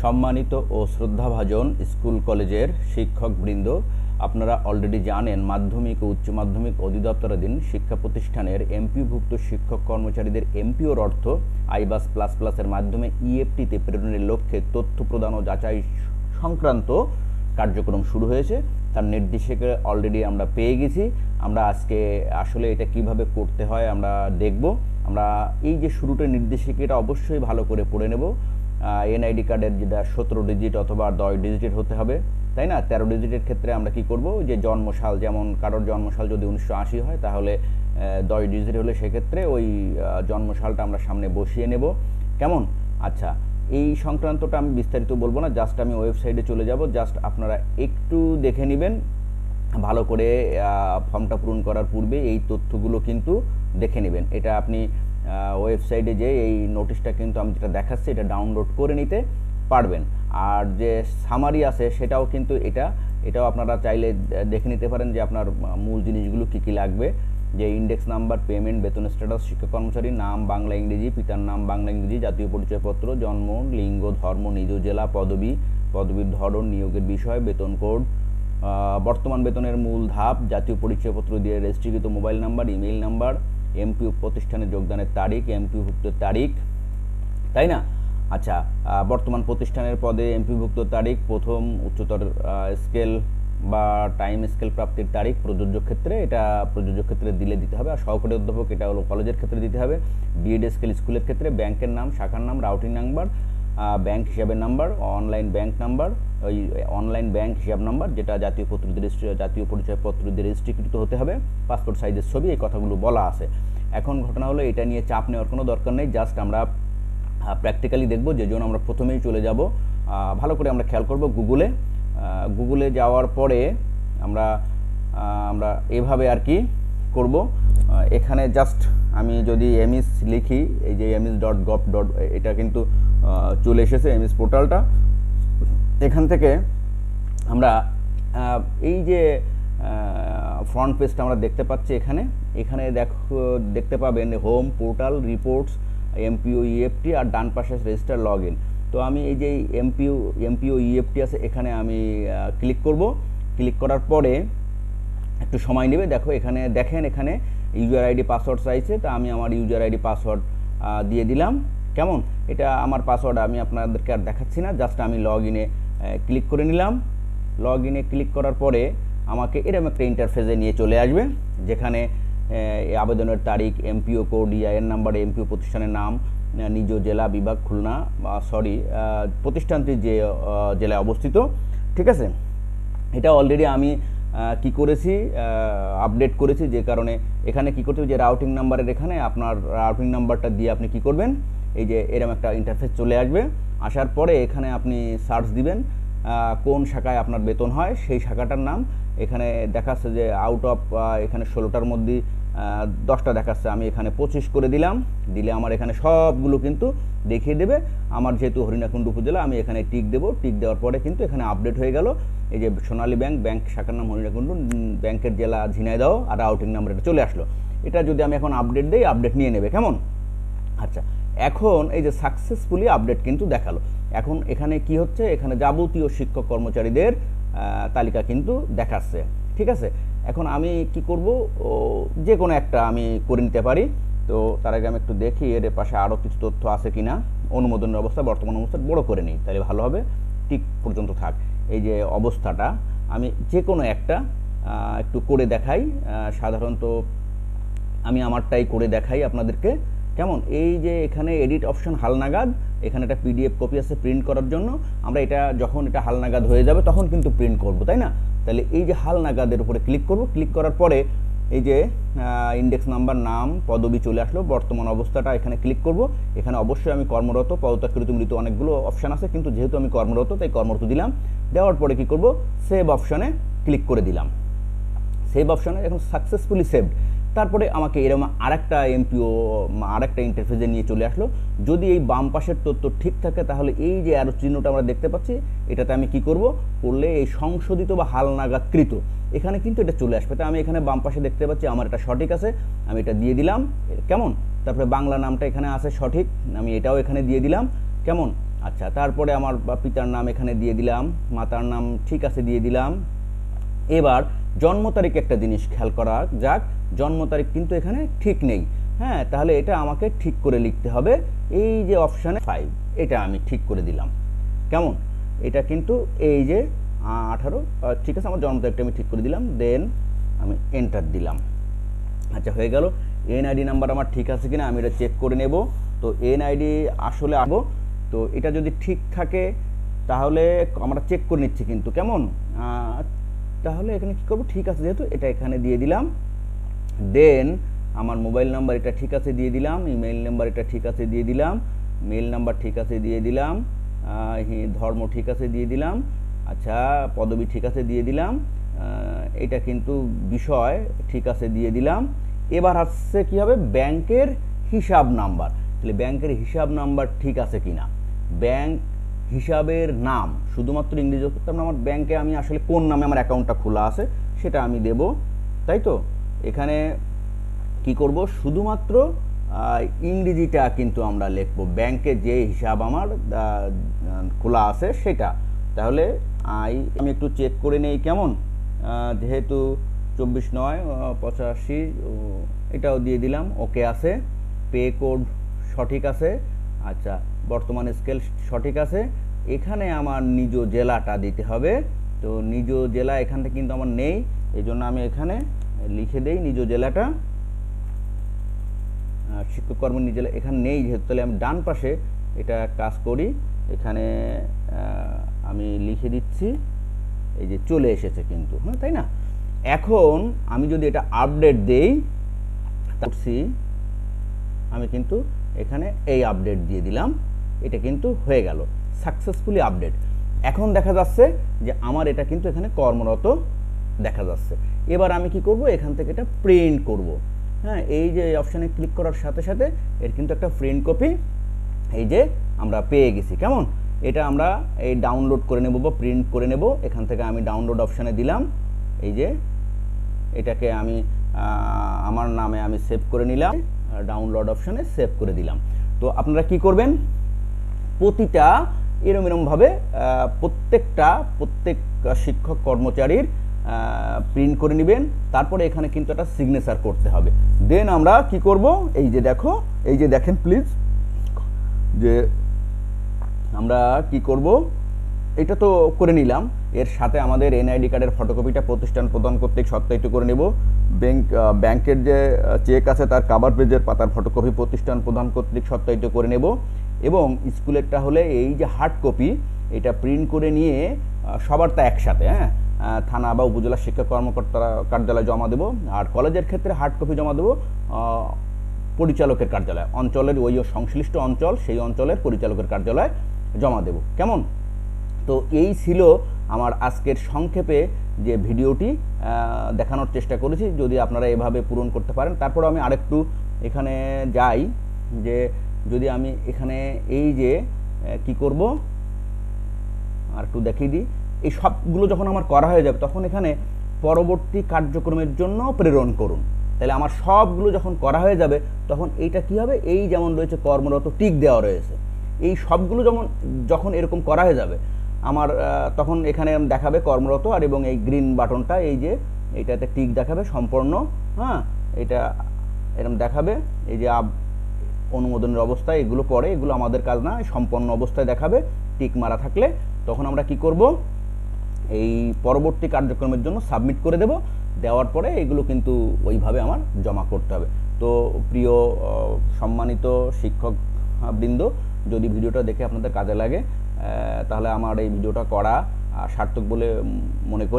সম্মানিত ও শ্রদ্ধাভাজন স্কুল কলেজের শিক্ষকবৃন্দ, আপনারা অলরেডি জানেন মাধ্যমিক ও উচ্চ মাধ্যমিক অধিদপ্তরাধীন শিক্ষা প্রতিষ্ঠানের এমপিওভুক্ত শিক্ষক কর্মচারীদের এমপিওর অর্থ আইবাস প্লাস প্লাসের মাধ্যমে ইএফটিতে প্রেরণের লক্ষ্যে তথ্য প্রদান ও যাচাই সংক্রান্ত কার্যক্রম শুরু হয়েছে। তার নির্দেশিকা অলরেডি আমরা পেয়ে গেছি। আমরা আজকে আসলে এটা কিভাবে করতে হয় আমরা দেখব। আমরা এই যে শুরুটা নির্দেশিকা, এটা অবশ্যই ভালো করে পড়ে নেব। এনআইডি কার্ডের যেটা 17 ডিজিট অথবা 10 ডিজিটের হতে হবে, তাই না? 13 ডিজিটের ক্ষেত্রে আমরা কি করব, যে জন্মসাল, যেমন কারোর জন্মসাল যদি 1980 হয় তাহলে 10 ডিজিট হলে সেক্ষেত্রে ওই জন্মসালটা আমরা সামনে বসিয়ে নেব। কেমন? আচ্ছা, এই সংক্রান্তটা আমি বিস্তারিত বলবো না, জাস্ট আমি ওয়েবসাইটে চলে যাব। জাস্ট আপনারা একটু দেখে নেবেন ভালো করে। ফর্মটা পূরণ করার পূর্বে এই তথ্যগুলো কিন্তু দেখে নেবেন। এটা আপনি ওয়েবসাইটে যে এই নোটিশটা কিন্তু আমি যেটা দেখাচ্ছি এটা ডাউনলোড করে নিতে পারবেন। আর যে সামারি আছে সেটাও কিন্তু এটাও আপনারা চাইলে দেখে নিতে পারেন যে আপনার মূল জিনিসগুলো কী কী লাগবে। যে ইন্ডেক্স নাম্বার, পেমেন্ট, বেতন স্ট্যাটাস, শিক্ষক কর্মচারী নাম বাংলা ইংরেজি, পিতার নাম বাংলা ইংরেজি, জাতীয় পরিচয়পত্র, জন্ম, লিঙ্গ, ধর্ম, নিজ জেলা, পদবীর ধরন, নিয়োগের বিষয়, বেতন কোড, বর্তমান বেতনের মূল ধাপ, জাতীয় পরিচয়পত্র দিয়ে রেজিস্ট্রিকৃত mobile number, email number, MPO প্রতিষ্ঠানে যোগদানের তারিখ, এমপিওভুক্ত তারিখ, তাই না? আচ্ছা, বর্তমান প্রতিষ্ঠানের পদে এমপিওভুক্ত তারিখ, প্রথম উচ্চতর স্কেল বা টাইম স্কেল প্রাপ্তির তারিখ, প্রযোজ্য ক্ষেত্রে দিতে হবে। আর সহকারী অধ্যাপক এটা হলো কলেজের ক্ষেত্রে দিতে হবে। বিএড স্কেল স্কুলের ক্ষেত্রে ব্যাংকের নাম, শাখার নাম, রাউটিং নাম্বার, ব্যাংক হিসাবের নাম্বার, অনলাইন ব্যাংক নাম্বার, ওই অনলাইন ব্যাংক হিসাব নাম্বার যেটা জাতীয় পরিচয়পত্র দিয়ে রেজিস্ট্রিকৃত হতে হবে, পাসপোর্ট সাইজের ছবি, এই কথাগুলো বলা আছে। এখন ঘটনা হলো এটা নিয়ে চাপ নেওয়ার কোনো দরকার নেই, জাস্ট আমরা প্র্যাকটিক্যালি দেখব। যে জন্য আমরা প্রথমেই চলে যাব, ভালো করে আমরা খেয়াল করব গুগলে যাওয়ার পরে আমরা এভাবে আর কি করব। এখানে জাস্ট আমি যদি এমইস লিখি, এই যে emis.gov. এটা কিন্তু চলে এসেছে এমইস পোর্টালটা। এখান থেকে আমরা এই যে ফ্রন্ট পেজটা আমরা দেখতে পাচ্ছি, এখানে দেখতে পাবেন home, portal, reports, MPO EFT, আর ডান পাশে রেজিস্টার লগ ইন। তো আমি এই যে এমপিও ইএফটি আছে এখানে আমি ক্লিক করব। ক্লিক করার পরে একটু সময় নেবে। এখানে ইউজার আইডি পাসওয়ার্ড চাইছে, তা আমি আমার ইউজার আইডি পাসওয়ার্ড দিয়ে দিলাম। কেমন? এটা আমার পাসওয়ার্ড, আমি আপনাদেরকে আর দেখাচ্ছি না, জাস্ট আমি লগ ইনে ক্লিক করে নিলাম। লগ ইনে ক্লিক করার পরে আমাকে এরকম একটা ইন্টারফেসে নিয়ে চলে আসবে, যেখানে আবেদনের তারিখ, MPO code, EIN number, MPO প্রতিষ্ঠানের নাম, নিজ জেলা, বিভাগ খুলনা, প্রতিষ্ঠানটি যে জেলায় অবস্থিত, ঠিক আছে? এটা অলরেডি আমি কি করেছি, আপডেট করেছি, যে কারণে এখানে কি করতে হবে, যে রাউটিং নাম্বারের এখানে আপনার রাউটিং নাম্বারটা দিয়ে আপনি কি করবেন, এই যে এরকম একটা ইন্টারফেস চলে আসবে। আসার পরে এখানে আপনি সার্চ দিবেন কোন শাখায় আপনার বেতন হয়, সেই শাখাটার নাম। এখানে দেখাচ্ছে যে আউট অফ এখানে 16টার মধ্যে 10টা দেখাচ্ছে, আমি এখানে 25 করে দিলাম। দিলে আমার এখানে সবগুলো কিন্তু দেখিয়ে দেবে। আমার যেহেতু হরিণাকুণ্ডু উপজেলা, আমি এখানে টিক দেবো। টিক দেওয়ার পরে কিন্তু এখানে আপডেট হয়ে গেল। এই যে সোনালী ব্যাংক শাখার নাম হরিণাকুণ্ডু, ব্যাংকের জেলা ঝিনাইদহ, আর রাউটিং নাম্বার এটা চলে আসলো। এটা যদি আমি এখন আপডেট দিই, আপডেট নিয়ে নেবে। কেমন? আচ্ছা, এখন এই যে সাকসেসফুলি আপডেট কিন্তু দেখালো। এখন এখানে কি হচ্ছে, এখানে যাবতীয় শিক্ষক কর্মচারীদের তালিকা কিন্তু দেখাচ্ছে, ঠিক আছে? এখন আমি কি করব, যে কোনো একটা আমি করে নিতে পারি। তো তার আগে আমি একটু দেখি এর পাশে আরও কিছু তথ্য আছে কিনা। অনুমোদনের অবস্থা, বর্তমান অবস্থা বড় করে নিই, তাহলে ভালো হবে। ঠিক পর্যন্ত থাক। এই যে অবস্থাটা আমি যে কোনো একটা একটু করে দেখাই। সাধারণত আমি আমারটাই করে দেখাই আপনাদেরকে। কেমন? এই যে এখানে এডিট অপশন হালনাগাদ, এখানে একটা পিডিএফ কপি আছে প্রিন্ট করার জন্য। আমরা এটা যখন এটা হালনাগাদ হয়ে যাবে তখন কিন্তু প্রিন্ট করব, তাই না? তাহলে এই যে হালনাগাদের উপরে ক্লিক করব। ক্লিক করার পরে এই যে ইন্ডেক্স নাম্বার, নাম, পদবি চলে আসলো। বর্তমান অবস্থাটা এখানে ক্লিক করব। এখানে অবশ্যই আমি কর্মরত, পদত্যাগকৃত, মৃত, অনেকগুলো অপশান আছে, কিন্তু যেহেতু আমি কর্মরত তাই কর্মরত দিলাম। দেওয়ার পরে কি করব, সেভ অপশানে ক্লিক করে দিলাম। সেভ অপশানে এখন সাকসেসফুলি সেভড। তারপরে আমাকে এরকম আরেকটা ইন্টারফেসে নিয়ে চলে আসলো। যদি এই বাম পাশের তথ্য ঠিক থাকে তাহলে এই যে অ্যারো চিহ্নটা আমরা দেখতে পাচ্ছি, এটাতে আমি কি করব, করলে এই সংশোধিত বা হালনাগাদকৃত এখানে কিন্তু এটা চলে আসবে। তো আমি এখানে বাম পাশে দেখতে পাচ্ছি আমার এটা সঠিক আছে, আমি এটা দিয়ে দিলাম। কেমন? তারপরে বাংলা নামটা এখানে আছে সঠিক, আমি এটাও এখানে দিয়ে দিলাম। কেমন? আচ্ছা, তারপরে আমার পিতার নাম এখানে দিয়ে দিলাম, মাতার নাম ঠিক আছে দিয়ে দিলাম। এবার জন্ম তারিখ একটা জিনিস খেয়াল করা যাক, জন্ম তারিখ কিন্তু এখানে ঠিক নেই। হ্যাঁ, তাহলে এটা আমাকে ঠিক করে লিখতে হবে। এই যে অপশানে 5, এটা আমি ঠিক করে দিলাম। কেমন? এটা কিন্তু এই যে 18, ঠিক আছে, আমার জন্ম তারিখটা আমি ঠিক করে দিলাম, দেন আমি এন্টার দিলাম। আচ্ছা, হয়ে গেল। এনআইডি নাম্বার আমার ঠিক আছে কিনা আমি এটা চেক করে নেব। তো এনআইডি আসলে আসবো, তো এটা যদি ঠিক থাকে তাহলে আমরা চেক করে নিচ্ছি কিন্তু, কেমন? তাহলে এখানে কী করবো, ঠিক আছে যেহেতু, এটা এখানে দিয়ে দিলাম। দেন আমার মোবাইল নাম্বার এটা ঠিক আছে দিয়ে দিলাম, ইমেইল নাম্বার এটা ঠিক আছে দিয়ে দিলাম, মেল নাম্বার ঠিক আছে দিয়ে দিলাম, ধর্ম ঠিক আছে দিয়ে দিলাম। আচ্ছা, পদবি ঠিক আছে দিয়ে দিলাম, এটা কিন্তু বিষয় ঠিক আছে দিয়ে দিলাম। এবার আসছে কী হবে, ব্যাংকের হিসাব নাম্বার। তাহলে ব্যাংকের হিসাব নাম্বার ঠিক আছে কিনা, ব্যাংক হিসাবের নাম শুধুমাত্র ইংরেজি করতাম না, আমার ব্যাংকে আমি আসলে কোন নামে আমার অ্যাকাউন্টটা খোলা আছে সেটা আমি দেব, তাই তো? এখানে কি করব, শুধুমাত্র ইংরেজিটা কিন্তু আমরা লিখব, ব্যাংকে যে হিসাব আমার খোলা আছে সেটা। তাহলে আমি একটু চেক করে নেই, কেমন? যেহেতু 24/9/85 এটাও দিয়ে দিলাম, ওকে আছে। পে কোড সঠিক আছে। আচ্ছা, বর্তমান স্কেল সঠিক আছে। এখানে আমার নিজ জেলাটা দিতে হবে। তো নিজ জেলা এখানটা কিন্তু আমার নেই, এই জন্য আমি এখানে লিখে দেই নিজ জেলাটা। শিক্ষক কর্ম নিজ জেলা এখানে নেই যেহেতু, তাহলে আমি ডান পাশে এটা কাজ করি, এখানে আমি লিখে দিচ্ছি, এই যে চলে এসেছে কিন্তু, হ্যাঁ তাই না? এখন আমি যদি এটা আপডেট দেই, করছি আমি কিন্তু এখানে এই আপডেট দিয়ে দিলাম, এটা কিন্তু হয়ে গেল সাকসেসফুলি আপডেট। এখন দেখা যাচ্ছে যে আমার এটা কিন্তু এখানে কর্মরত দেখা যাচ্ছে। এবার আমি কি করব, এখান থেকে এটা প্রিন্ট করব। হ্যাঁ, এই যে অপশানে ক্লিক করার সাথে সাথে এর কিন্তু একটা প্রিন্ট কপি এই যে আমরা পেয়ে গেছি, কেমন? এটা আমরা এই ডাউনলোড করে নেব বা প্রিন্ট করে নেব। এখান থেকে আমি ডাউনলোড অপশানে দিলাম, এই যে এটাকে আমি আমার নামে আমি সেভ করে নিলাম, ডাউনলোড অপশানে সেভ করে দিলাম। তো আপনারা কি করবেন, প্রতিটা এরমভাবে প্রত্যেক শিক্ষক কর্মচারীর প্রিন্ট করে নেবেন। তারপরে এখানে কিন্তু একটা সিগনেচার করতে হবে। দেন আমরা কি করব, এই যে দেখো, এই যে দেখেন প্লিজ, যে আমরা কি করব, এটা তো করে নিলাম। এর সাথে আমাদের এনআইডি কার্ডের ফটোকপিটা প্রতিষ্ঠান প্রদান কর্তৃক সত্যায়িত করে নেব। ব্যাংকের যে চেক আছে তার কাভার পেজের পাতার ফটোকপি প্রতিষ্ঠান প্রদান কর্তৃক সত্যায়িত করে নেব। এবং স্কুলেরটা হলে এই যে হার্ড কপি, এটা প্রিন্ট করে নিয়ে সবারটা একসাথে, হ্যাঁ, থানা বা উপজেলা শিক্ষা কর্মকর্তারা কার্যালয়ে জমা দেব। আর কলেজের ক্ষেত্রে হার্ড কপি জমা দেব পরিচালকের কার্যালয়, অঞ্চলের ওই সংশ্লিষ্ট অঞ্চল, সেই অঞ্চলের পরিচালকের কার্যালয়ে জমা দেব, কেমন? তো এই ছিল আমার আজকের সংক্ষেপে যে ভিডিওটি দেখানোর চেষ্টা করেছি। যদি আপনারা এভাবে পূরণ করতে পারেন, তারপর আমি আরেকটু এখানে যাই, যে যদি আমি এখানে এই যে কি করব, আর একটু দেখিয়ে দিই, এই সবগুলো যখন আমার করা হয়ে যাবে তখন এখানে পরবর্তী কার্যক্রমের জন্য প্রেরণ করুন। তাহলে আমার সবগুলো যখন করা হয়ে যাবে তখন এইটা কি হবে, এই যেমন রয়েছে কর্মরত টিক দেওয়া রয়েছে, এই সবগুলো যখন এরকম করা হয়ে যাবে আমার, তখন এখানে দেখাবে কর্মরত, আর এবং এই গ্রিন বাটনটা, এই যে এইটাতে টিক দেখাবে সম্পন্ন, হ্যাঁ, এটা এরকম দেখাবে, এই যে অনুমোদনের অবস্থায় এগুলো পড়ে, এগুলো আমাদের কাজ না, সম্পন্ন অবস্থায় দেখাবে টিক মারা থাকলে। তখন আমরা কি করব, এই পরবর্তী কার্যক্রমের জন্য সাবমিট করে দেব। দেওয়ার পরে এগুলো কিন্তু ওইভাবে আমার জমা করতে হবে। তো প্রিয় সম্মানিত শিক্ষক বৃন্দ, যদি ভিডিওটা দেখে আপনাদের কাজে লাগে তাহলে আমার এই ভিডিওটা করা সার্থক বলে মনে করি।